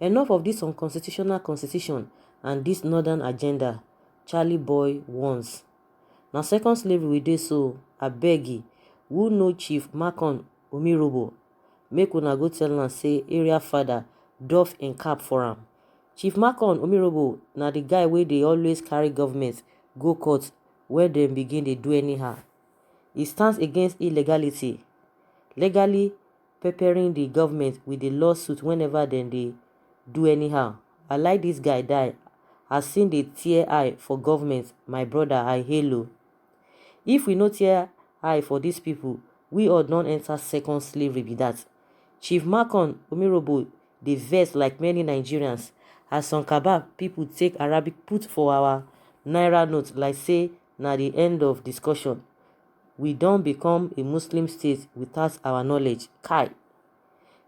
Enough of this unconstitutional constitution and this northern agenda. Charley boy once. Now second slavery we dey so, abeg who know Chief Ñ0cije Omirobo? Make una go tell am say area father doff in cap for am. Chief Ñ0cije Omirobo na the guy wey dey always carry government go court where dem begin dey do anyhow. He stands against illegality, legally peppering the government with the lawsuit whenever dem dey do anyhow. I like this guy die. I seen the tear eye for government, my brother, I hail. If we no tear eye for these people, we all don't enter second slavery be that. Chief Ñ0cije Omirobo dey vex like many Nigerians as some Kaba people take Arabic put for our naira note like say na the end of discussion. We don't become a Muslim state without our knowledge. Kai.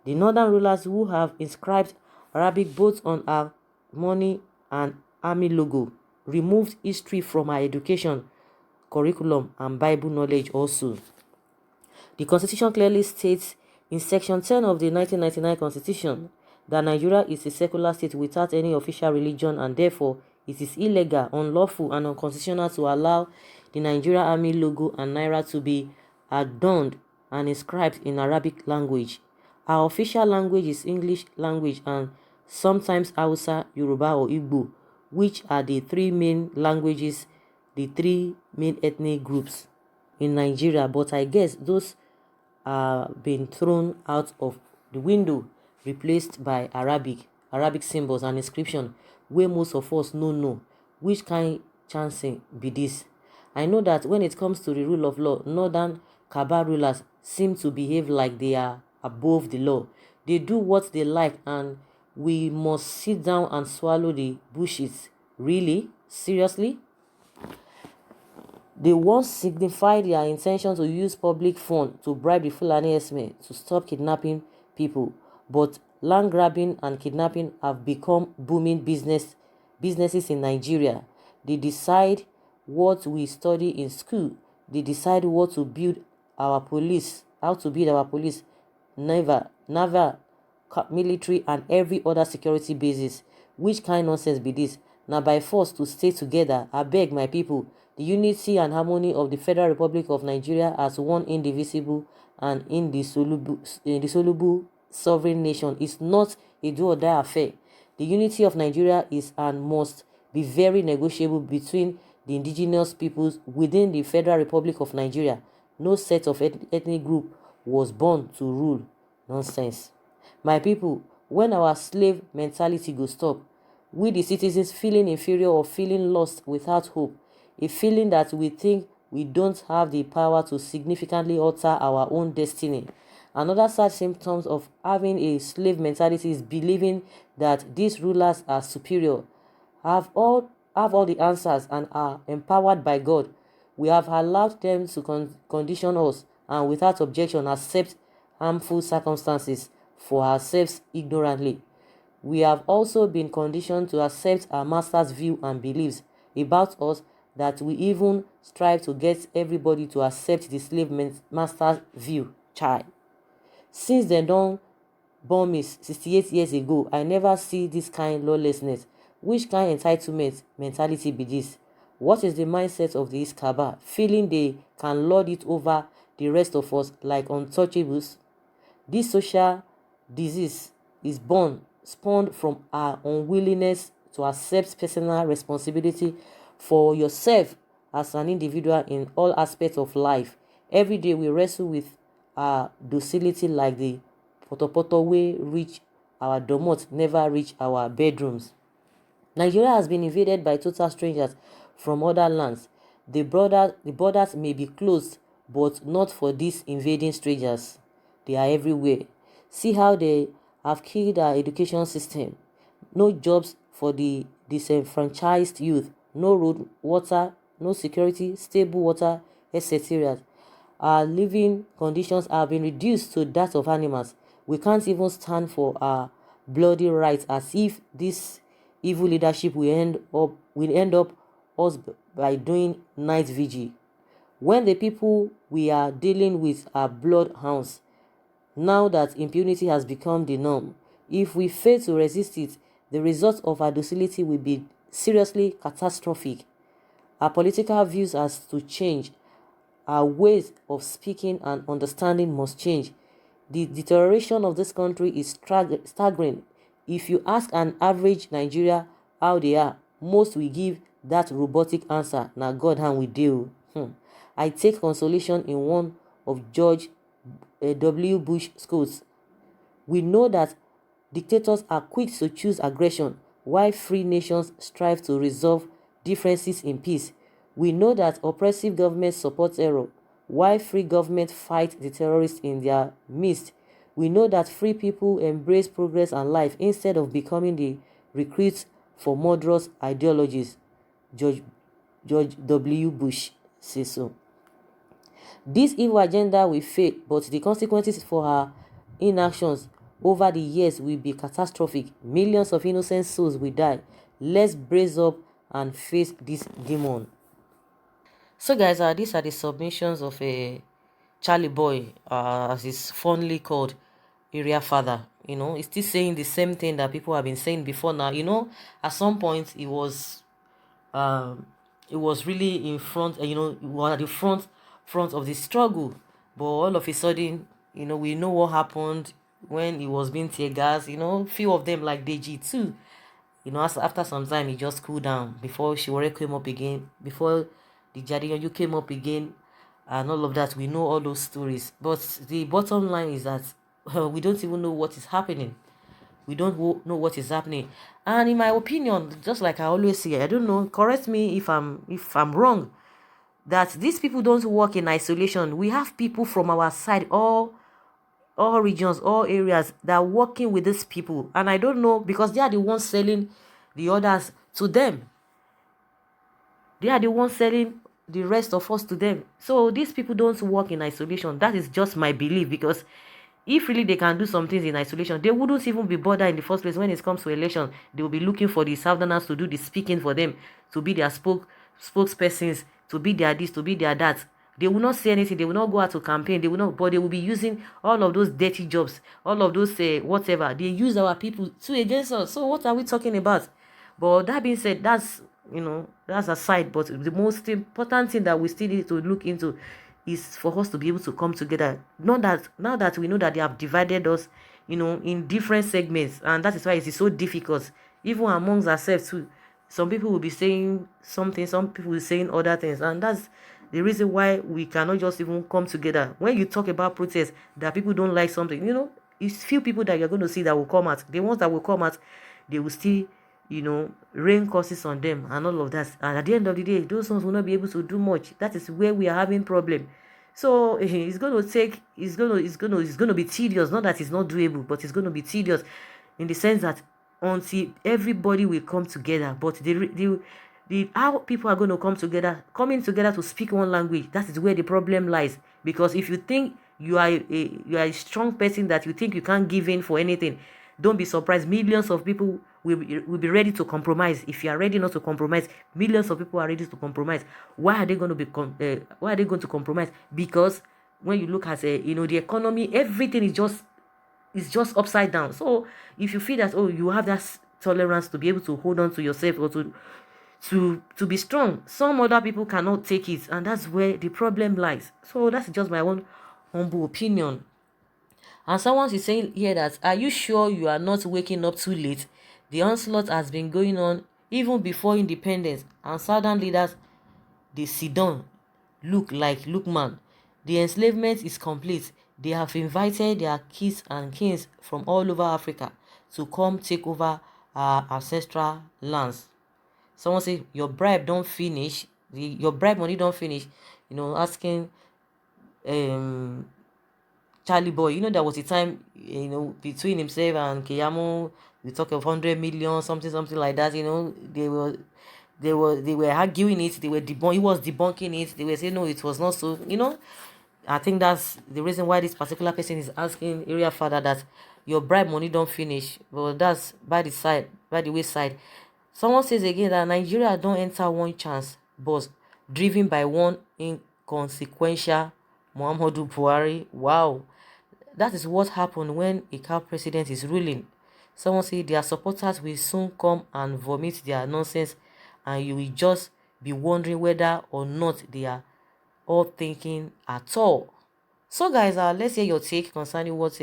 The northern rulers who have inscribed Arabic both on our money and army logo removed history from our education curriculum and Bible knowledge also. The constitution clearly states in section 10 of the 1999 constitution that Nigeria is a secular state without any official religion, and therefore it is illegal, unlawful and unconstitutional to allow the Nigeria army logo and naira to be adorned and inscribed in Arabic language. Our official language is English language and sometimes Hausa, Yoruba or Igbo, which are the three main languages, the three main ethnic groups in Nigeria. But I guess those are being thrown out of the window, replaced by Arabic symbols and inscription where most of us no know. Which kind chancing be this? I know that when it comes to the rule of law, northern Kaba rulers seem to behave like they are above the law. They do what they like and we must sit down and swallow the bullshit. Really? Seriously? They once signified their intention to use public funds to bribe the Fulani herdsmen to stop kidnapping people, but land grabbing and kidnapping have become booming businesses in Nigeria. They decide what we study in school. They decide what to build our police, how to build our police, naval, military, and every other security basis. Which kind of nonsense be this? Now by force to stay together. I beg my people, the unity and harmony of the Federal Republic of Nigeria as one indivisible and indissoluble sovereign nation is not a do or die affair. The unity of Nigeria is and must be very negotiable between the indigenous peoples within the Federal Republic of Nigeria. No set of ethnic group was born to rule. Nonsense. My people, when our slave mentality go stop, we the citizens feeling inferior or feeling lost without hope, a feeling that we think we don't have the power to significantly alter our own destiny. Another sad symptom of having a slave mentality is believing that these rulers are superior, have all the answers and are empowered by God. We have allowed them to condition us and without objection accept harmful circumstances for ourselves ignorantly. We have also been conditioned to accept our master's view and beliefs about us that we even strive to get everybody to accept the slave master's view. Child. Since they don't born me 68 years ago, I never see this kind lawlessness. Which kind entitlement mentality be this? What is the mindset of the Kaba, feeling they can lord it over the rest of us like untouchables? This social disease is spawned from our unwillingness to accept personal responsibility for yourself as an individual in all aspects of life. Every day we wrestle with our docility like the potopoto way reach our domot, never reach our bedrooms. Nigeria has been invaded by total strangers from other lands. The borders may be closed, but not for these invading strangers. They are everywhere. See how they have killed our education system. No jobs for the disenfranchised youth, no road, water, no security, stable water, etc. Our living conditions have been reduced to that of animals. We can't even stand for our bloody rights, as if this evil leadership will end up us by doing night vigil. When the people we are dealing with are bloodhounds, now that impunity has become the norm, If we fail to resist it, the result of our docility will be seriously catastrophic. Our political views has to change. Our ways of speaking and understanding must change. The deterioration of this country is staggering. If you ask an average Nigeria how they are, most will give that robotic answer, "Now God hand we deal." I take consolation in one of George W. Bush quotes. We know that dictators are quick to choose aggression, while free nations strive to resolve differences in peace. We know that oppressive governments support terror, while free governments fight the terrorists in their midst. We know that free people embrace progress and life instead of becoming the recruits for murderous ideologies. George W. Bush says so. This evil agenda will fail, but the consequences for her inactions over the years will be catastrophic. Millions of innocent souls will die. Let's brace up and face this demon. So guys, these are the submissions of a Charley boy, as he's fondly called, area father. He's still saying the same thing that people have been saying before now. At some point it was really in front, it was at the front of the struggle, but all of a sudden, we know what happened when he was being tear gas. Few of them, like Deji too, after some time he just cooled down before Ñ0 ጽۆን came up again, before the Ñ0ře came up again, and all of that. We know all those stories, but the bottom line is that we don't even know what is happening. We don't know what is happening. And in my opinion, just like I always say, I don't know, correct me if I'm wrong, that these people don't work in isolation. We have people from our side, all regions, all areas, that are working with these people. And I don't know, because they are the ones selling the others to them. They are the ones selling the rest of us to them. So these people don't work in isolation. That is just my belief, because if really they can do some things in isolation, they wouldn't even be bothered in the first place. When it comes to election, they will be looking for the Southerners to do the speaking for them, to be their spokespersons, to be their this, to be their that. They will not say anything. They will not go out to campaign. They will not, but they will be using all of those dirty jobs, all of those whatever. They use our people to against us. So what are we talking about? But that being said, that's aside. But the most important thing that we still need to look into is for us to be able to come together. Not that now that we know that they have divided us, in different segments, and that is why it is so difficult, even amongst ourselves too. Some people will be saying something, some people will be saying other things, and that's the reason why we cannot just even come together. When you talk about protest, that people don't like something, it's few people that you're going to see that will come out. The ones that will come out, they will still rain curses on them and all of that, and at the end of the day, those ones will not be able to do much. That is where we are having problem. So it's going to be tedious. Not that it's not doable, but it's going to be tedious in the sense that until everybody will come together. But the how people are going to coming together to speak one language, that is where the problem lies. Because if you think you are a strong person, that you think you can't give in for anything, don't be surprised. Millions of people will be ready to compromise. If you are ready not to compromise, millions of people are ready to compromise. Why are they going to compromise? Because when you look at the economy, everything is just upside down. So if you feel that you have that tolerance to be able to hold on to yourself, or to be strong, some other people cannot take it, and that's where the problem lies. So that's just my own humble opinion. And someone is saying here that, are you sure you are not waking up too late? The onslaught has been going on even before independence, and southern leaders, they sit down, look man, the enslavement is complete. They have invited their kids and kings from all over Africa to come take over our ancestral lands. Someone say your bribe don't finish, your bribe money don't finish. Asking Charley boy, there was a time, between himself and Ñ0ře ông, we talk of 100 million, something like that. They were arguing it. He was debunking it. They were saying no, it was not so. I think that's the reason why this particular person is asking area father that your bribe money don't finish. But that's by the wayside. Someone says again that Nigeria don't enter one chance bus driven by one inconsequential Muhammadu Buhari. Wow. That is what happened when a cow president is ruling. Someone say their supporters will soon come and vomit their nonsense, and you will just be wondering whether or not they are all thinking at all. So guys, let's hear your take concerning what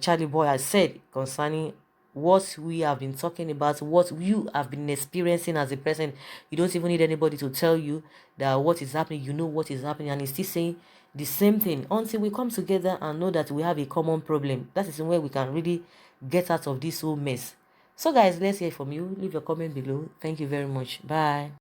Charlie Boy has said concerning what we have been talking about, what you have been experiencing as a person. You don't even need anybody to tell you that what is happening. You know what is happening, and he's still saying the same thing until we come together and know that we have a common problem. That is where we can really get out of this whole mess. So guys, let's hear from you. Leave your comment below. Thank you very much. Bye.